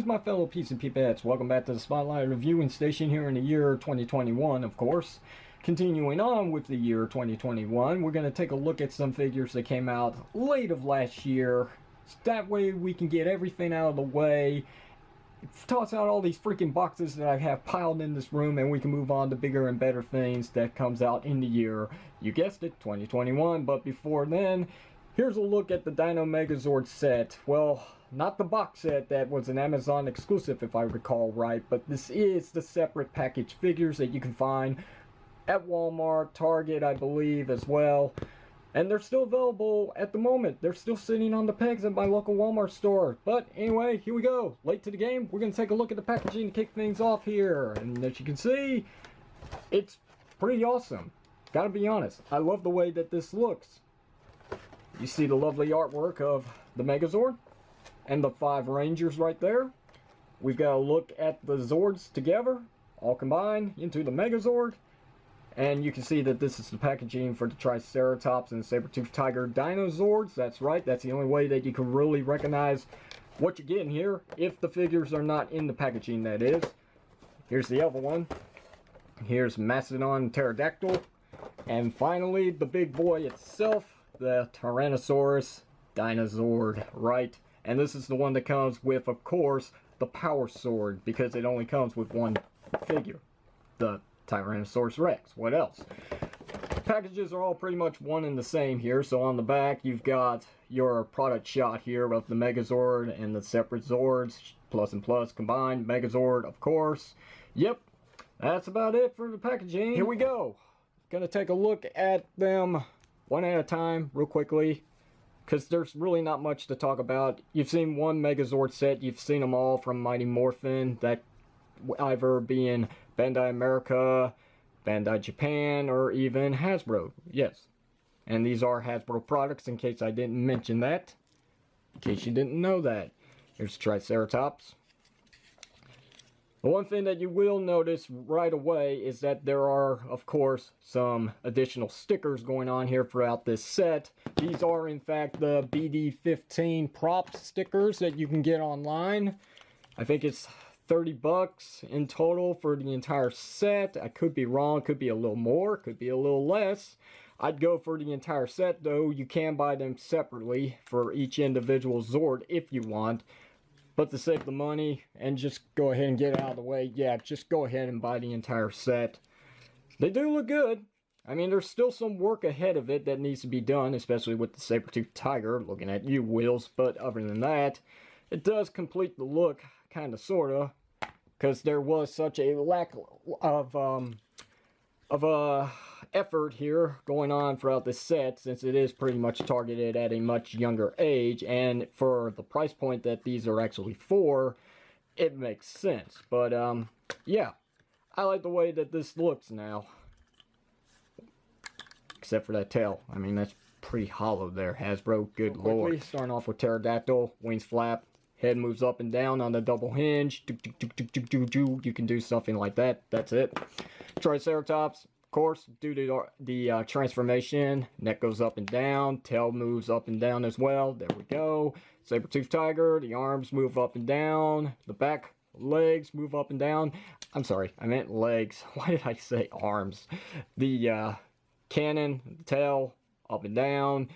my fellow peeps and peepettes. Welcome back to the Spotlight Reviewing Station here in the year 2021, of course. Continuing on with the year 2021, we're going to take a look at some figures that came out late of last year. That way we can get everything out of the way, toss out all these freaking boxes that I have piled in this room, and we can move on to bigger and better things that comes out in the year, you guessed it, 2021. But before then, here's a look at the DINO Megazord set. Well, not the box set that was an Amazon exclusive if I recall right, but this is the separate package figures that you can find at Walmart, Target I believe as well. And they're still available at the moment. They're still sitting on the pegs at my local Walmart store. But anyway, here we go. Late to the game, we're going to take a look at the packaging to kick things off here. And as you can see, it's pretty awesome. Gotta be honest, I love the way that this looks. You see the lovely artwork of the Megazord and the 5 Rangers right there. We've got a look at the Zords together, all combined into the Megazord. And you can see that this is the packaging for the Triceratops and Saber-Tooth Tiger Dino Zords. That's right, that's the only way that you can really recognize what you're getting here, if the figures are not in the packaging, that is. Here's the other one. Here's Mastodon Pterodactyl. And finally, the big boy itself, the Tyrannosaurus Dinozord, right? And this is the one that comes with, of course, the Power Sword, because it only comes with one figure, the Tyrannosaurus Rex. What else? Packages are all pretty much one and the same here. So on the back, you've got your product shot here of the Megazord and the separate Zords, plus and plus combined. Megazord, of course. Yep, that's about it for the packaging. Here we go. Gonna take a look at them one at a time, real quickly, because there's really not much to talk about. You've seen one Megazord set, you've seen them all from Mighty Morphin, that either being Bandai America, Bandai Japan, or even Hasbro. Yes, and these are Hasbro products, in case I didn't mention that, in case you didn't know that. Here's Triceratops. The one thing that you will notice right away is that there are, of course, some additional stickers going on here throughout this set. These are, in fact, the BD15 prop stickers that you can get online. I think it's 30 bucks in total for the entire set. I could be wrong, could be a little more, could be a little less. I'd go for the entire set, though. You can buy them separately for each individual Zord if you want. But to save the money and just go ahead and get it out of the way, yeah, just go ahead and buy the entire set. They do look good. I mean, there's still some work ahead of it that needs to be done, especially with the Saber-Tooth Tiger, looking at you, Wheels. But other than that, it does complete the look, kind of, sort of, because there was such a lack of effort here going on throughout this set, since it is pretty much targeted at a much younger age, and for the price point that these are actually for, it makes sense. But yeah, I like the way that this looks now, except for that tail. I mean, that's pretty hollow there, Hasbro, good lord. Starting off with Pterodactyl, wings flap, head moves up and down on the double hinge. You can do something like that. That's it. Triceratops, of course, due to the transformation, neck goes up and down, tail moves up and down as well. There we go. Saber-Tooth Tiger, the arms move up and down, the back legs move up and down. I'm sorry, I meant legs. Why did I say arms? The cannon, the tail, up and down,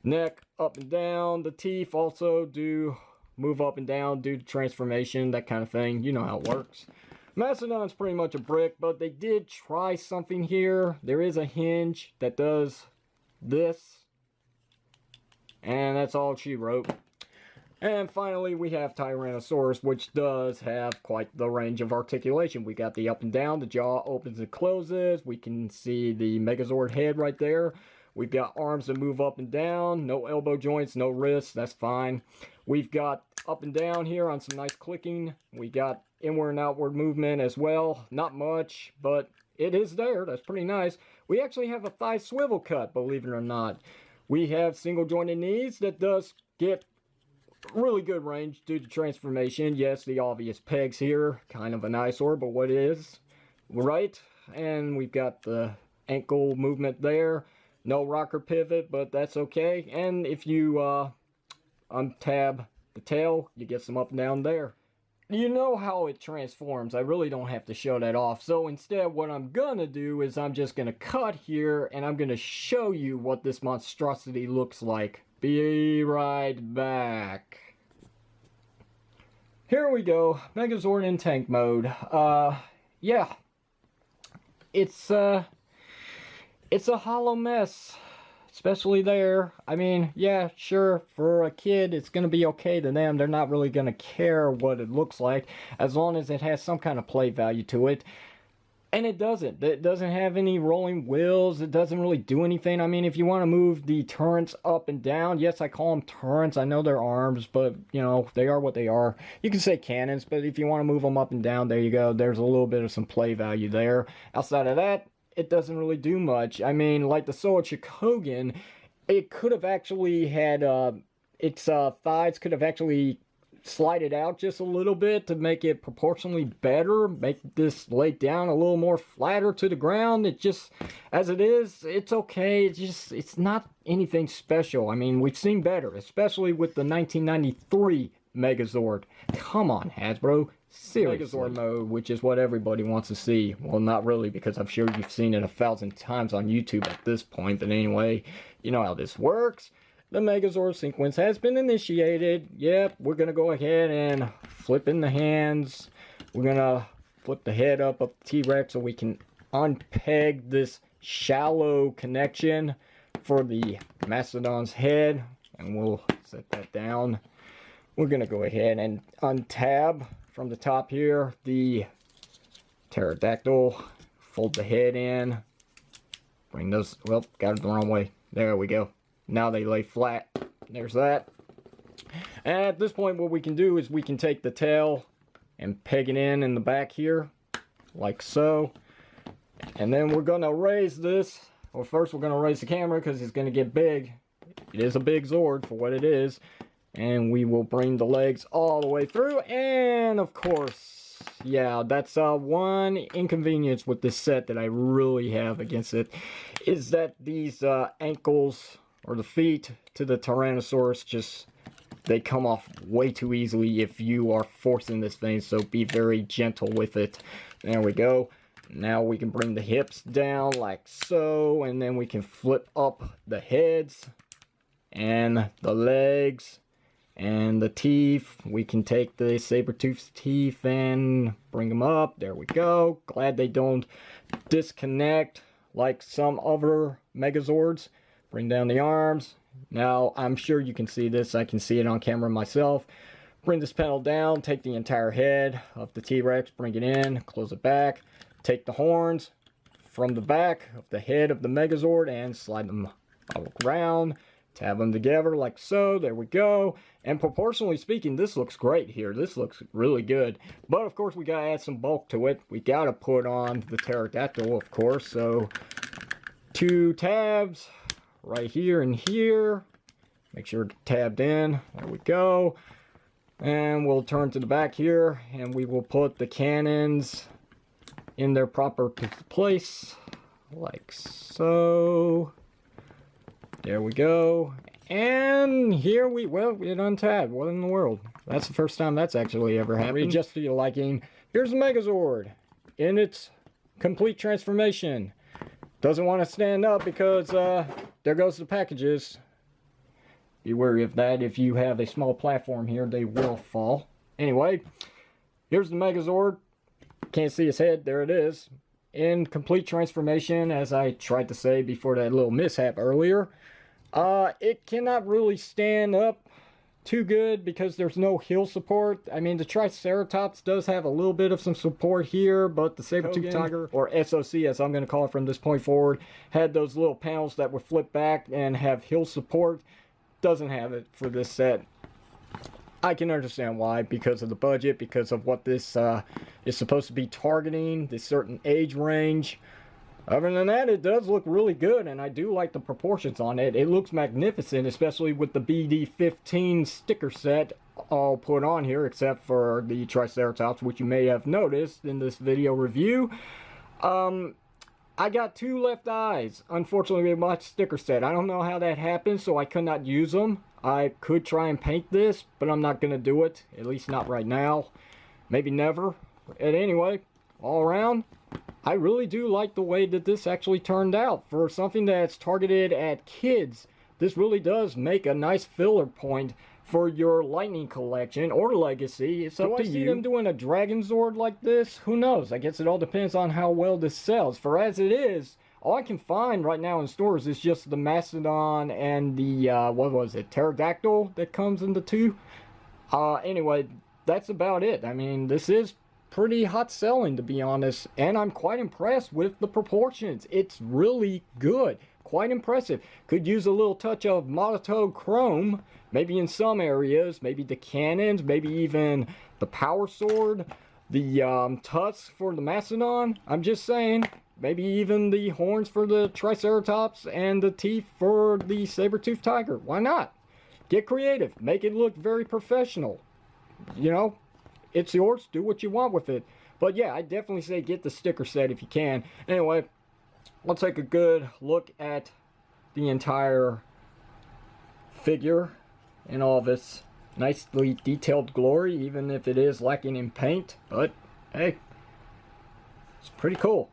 neck up and down. The teeth also do move up and down due to transformation, that kind of thing. You know how it works. Mastodon's pretty much a brick, but they did try something here. There is a hinge that does this, and that's all she wrote. And finally, we have Tyrannosaurus, which does have quite the range of articulation. We got the up and down, the jaw opens and closes. We can see the Megazord head right there. We've got arms that move up and down, no elbow joints, no wrists, that's fine. We've got up and down here on some nice clicking. We got inward and outward movement as well. Not much, but it is there. That's pretty nice. We actually have a thigh swivel cut, believe it or not. We have single jointed knees that does get really good range due to transformation. Yes, the obvious pegs here, kind of an eyesore, but what is, right? And we've got the ankle movement there. No rocker pivot, but that's okay. And if you untab the tail, you get some up and down there. you know how it transforms. I really don't have to show that off. So instead, what I'm gonna do is I'm just gonna cut here and I'm gonna show you what this monstrosity looks like. Be right back. Here we go, Megazord in tank mode. Yeah, it's a hollow mess, especially there. I mean, yeah, sure, for a kid, it's gonna be okay to them. They're not really gonna care what it looks like, as long as it has some kind of play value to it. And it doesn't. It doesn't have any rolling wheels. It doesn't really do anything. I mean, if you want to move the turrets up and down, yes, I call them turrets. I know they're arms, but, you know, they are what they are. You can say cannons, but if you want to move them up and down, there you go. There's a little bit of some play value there. Outside of that, it doesn't really do much. I mean, like the Soa Chikogan, it could have actually had, its thighs could have actually slide it out just a little bit to make it proportionally better, make this lay down a little more flatter to the ground. It just, as it is, it's okay. It's not anything special. I mean, we've seen better, especially with the 1993 Megazord. Come on, Hasbro, seriously. Megazord mode, which is what everybody wants to see. Well, not really, because I'm sure you've seen it 1,000 times on YouTube at this point, but anyway, you know how this works. The Megazord sequence has been initiated. Yep, we're going to go ahead and flip in the hands. We're going to flip the head up of the T-Rex so we can unpeg this shallow connection for the Mastodon's head. And we'll set that down. We're going to go ahead and untab from the top here the pterodactyl. Fold the head in. Bring those, well, got it the wrong way. There we go. Now they lay flat. There's that. And at this point, what we can do is we can take the tail and peg it in the back here, like so. And then we're going to raise this. Well, first we're going to raise the camera because it's going to get big. It is a big Zord for what it is. And we will bring the legs all the way through. And of course, yeah, that's one inconvenience with this set that I really have against it, is that these ankles, or the feet to the Tyrannosaurus, just, they come off way too easily if you are forcing this thing, so be very gentle with it. There we go. Now we can bring the hips down like so, and then we can flip up the heads, and the legs, and the teeth. We can take the saber-toothed teeth and bring them up. There we go. Glad they don't disconnect like some other Megazords. Bring down the arms. Now, I'm sure you can see this. I can see it on camera myself. Bring this panel down. Take the entire head of the T-Rex. Bring it in. Close it back. Take the horns from the back of the head of the Megazord and slide them around. Tab them together like so. There we go. And proportionally speaking, this looks great here. This looks really good. But, of course, we got to add some bulk to it. We got to put on the pterodactyl, of course. So, 2 tabs. Right here and here. Make sure it's tabbed in. There we go. And we'll turn to the back here and we will put the cannons in their proper place. Like so. There we go. And here we, well, it untabbed. What in the world? That's the first time that's actually ever happened. Readjust to your liking. Here's the Megazord in its complete transformation. Doesn't want to stand up because there goes the packages. Be wary of that. If you have a small platform here, they will fall. Anyway, here's the Megazord. Can't see his head. There it is. In complete transformation, as I tried to say before that little mishap earlier. It cannot really stand up too good because there's no heel support. I mean, the Triceratops does have a little bit of some support here, but the Saber-Tooth Tiger, or SOC as I'm going to call it from this point forward, had those little panels that would flip back and have heel support. Doesn't have it for this set. I can understand why, because of the budget, because of what this is supposed to be targeting, this certain age range. Other than that, it does look really good, and I do like the proportions on it. It looks magnificent, especially with the BD15 sticker set all put on here, except for the Triceratops, which you may have noticed in this video review. I got 2 left eyes, unfortunately, with my sticker set. I don't know how that happened, so I could not use them. I could try and paint this, but I'm not going to do it, at least not right now. maybe never. And anyway, all around, I really do like the way that this actually turned out. For something that's targeted at kids, this really does make a nice filler point for your Lightning collection or Legacy. It's up to you. Do I see them doing a Dragon Zord like this? Who knows? I guess it all depends on how well this sells. For as it is, all I can find right now in stores is just the Mastodon and the, what was it, Pterodactyl that comes in the two. Anyway, that's about it. I mean, this is pretty hot selling, to be honest, and I'm quite impressed with the proportions. It's really good. Quite impressive. Could use a little touch of monotone chrome, maybe in some areas, maybe the cannons, maybe even the power sword, the tusks for the Mastodon. I'm just saying, maybe even the horns for the Triceratops and the teeth for the saber-toothed tiger. Why not? Get creative. Make it look very professional. You know, it's yours. Do what you want with it. But yeah, I definitely say get the sticker set if you can. Anyway, let's take a good look at the entire figure in all of its nicely detailed glory, even if it is lacking in paint. But hey, it's pretty cool.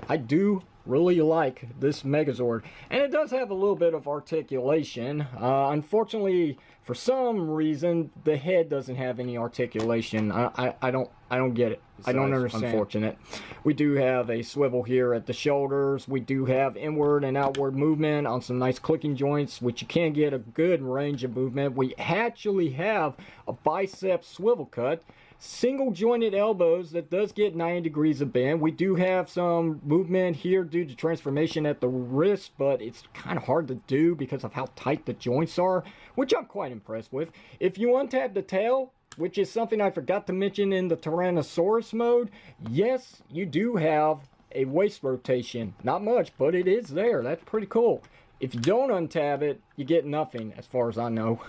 I do really like this Megazord, and it does have a little bit of articulation. Unfortunately, for some reason, the head doesn't have any articulation. I don't get it. I don't understand. Unfortunate. We do have a swivel here at the shoulders. We do have inward and outward movement on some nice clicking joints, which you can get a good range of movement. We actually have a bicep swivel cut. Single jointed elbows that does get 90 degrees of bend. We do have some movement here due to transformation at the wrist, but it's kind of hard to do because of how tight the joints are, which I'm quite impressed with. If you untap the tail, which is something I forgot to mention in the Tyrannosaurus mode, yes, you do have a waist rotation. Not much, but it is there. That's pretty cool. If you don't untab it, you get nothing, as far as I know.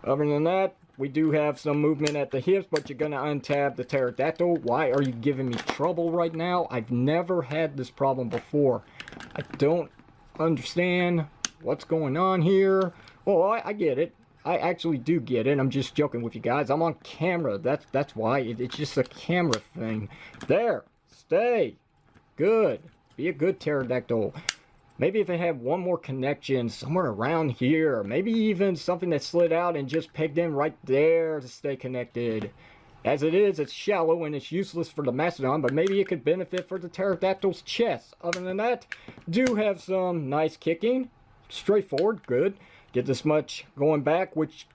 Other than that, we do have some movement at the hips, but you're going to untab the pterodactyl. Why are you giving me trouble right now? I've never had this problem before. I don't understand what's going on here. Well, I get it. I actually do get it. I'm just joking with you guys. I'm on camera. That's why. It's just a camera thing. There. Stay. Good. Be a good pterodactyl. Maybe if it had one more connection somewhere around here, or maybe even something that slid out and just pegged in right there to stay connected. As it is, it's shallow and it's useless for the Mastodon, but maybe it could benefit for the pterodactyl's chest. Other than that, do have some nice kicking. Straightforward, good. Get this much going back, which,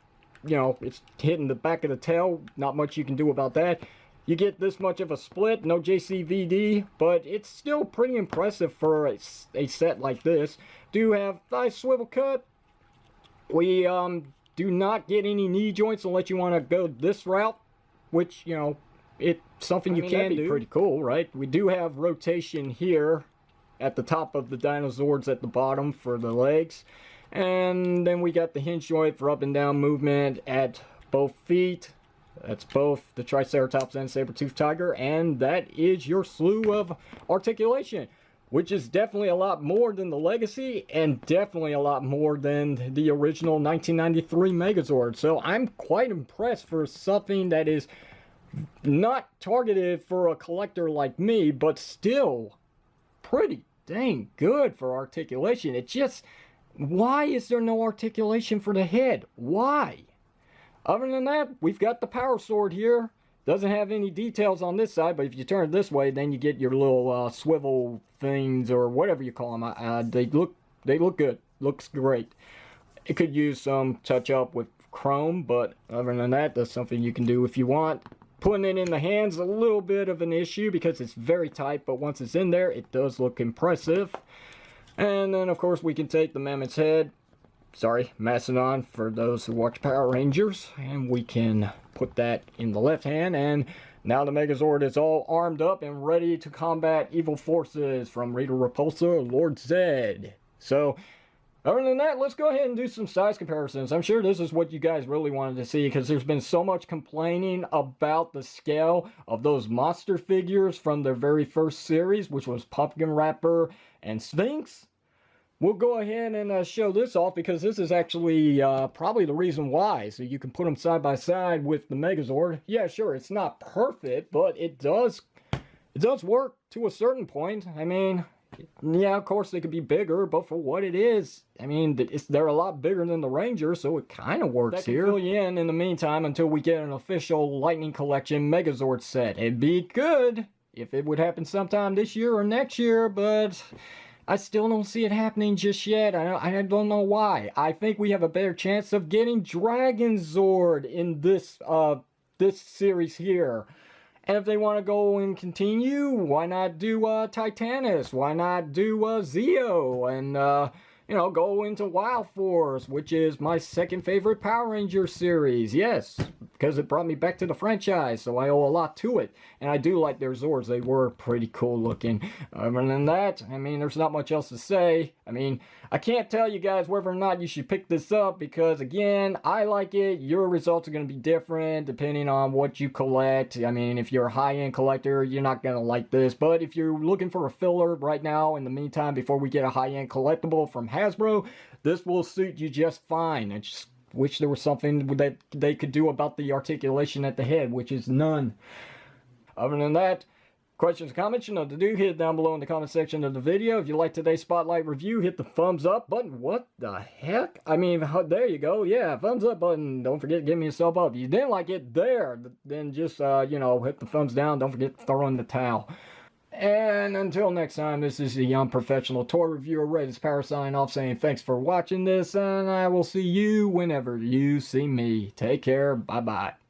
you know, it's hitting the back of the tail. Not much you can do about that. You get this much of a split, no JCVD, but it's still pretty impressive for a set like this. Do have nice swivel cut. We do not get any knee joints unless you want to go this route, which, you know, it's something you can do. Pretty cool, right? We do have rotation here at the top of the Dinozords at the bottom for the legs. And then we got the hinge joint for up and down movement at both feet. That's both the Triceratops and saber-toothed tiger, and that is your slew of articulation, which is definitely a lot more than the Legacy, and definitely a lot more than the original 1993 Megazord. So I'm quite impressed for something that is not targeted for a collector like me, but still pretty dang good for articulation. It's just, why is there no articulation for the head? Why? Other than that, we've got the power sword here. Doesn't have any details on this side, but if you turn it this way, then you get your little swivel things or whatever you call them. They look good. Looks great. It could use some touch up with chrome, but other than that, that's something you can do if you want. Putting it in the hands a little bit of an issue because it's very tight, but once it's in there, it does look impressive. And then, of course, we can take the mammoth's head. Sorry, Mastodon for those who watch Power Rangers, and we can put that in the left hand, and now the Megazord is all armed up and ready to combat evil forces from Rita Repulsa, Lord Zed. So, other than that, let's go ahead and do some size comparisons. I'm sure this is what you guys really wanted to see, because there's been so much complaining about the scale of those monster figures from their very first series, which was Pumpkin Rapper and Sphinx. we'll go ahead and show this off because this is actually probably the reason why. So you can put them side by side with the Megazord. Yeah, sure, it's not perfect, but it does work to a certain point. I mean, yeah, of course they could be bigger, but for what it is, I mean, they're a lot bigger than the Ranger, so it kind of works here. That can fill you in the meantime until we get an official Lightning Collection Megazord set. It'd be good if it would happen sometime this year or next year, but I still don't see it happening just yet. I don't know why. I think we have a better chance of getting Dragonzord in this series here. And if they want to go and continue, why not do Titanus? Why not do Zeo? And, you know, go into Wild Force, which is my second favorite Power Ranger series. Yes, because it brought me back to the franchise, so I owe a lot to it. And I do like their Zords. They were pretty cool looking. Other than that, I mean, there's not much else to say. I mean, I can't tell you guys whether or not you should pick this up because, again, I like it. Your results are going to be different depending on what you collect. I mean, if you're a high-end collector, you're not going to like this. But if you're looking for a filler right now, in the meantime, before we get a high-end collectible from Hasbro, this will suit you just fine. I just wish there was something that they could do about the articulation at the head, which is none. Other than that, questions, comments, you know what to do. Hit it down below in the comment section of the video. If you like today's Spotlight review, hit the thumbs up button. What the heck? I mean, there you go. Yeah, thumbs up button. Don't forget to give me a sub up. If you didn't like it there, then just, you know, hit the thumbs down. Don't forget to throw in the towel. And until next time, this is the unprofessional toy reviewer, Raiders Power, signing off saying thanks for watching this, and I will see you whenever you see me. Take care. Bye-bye.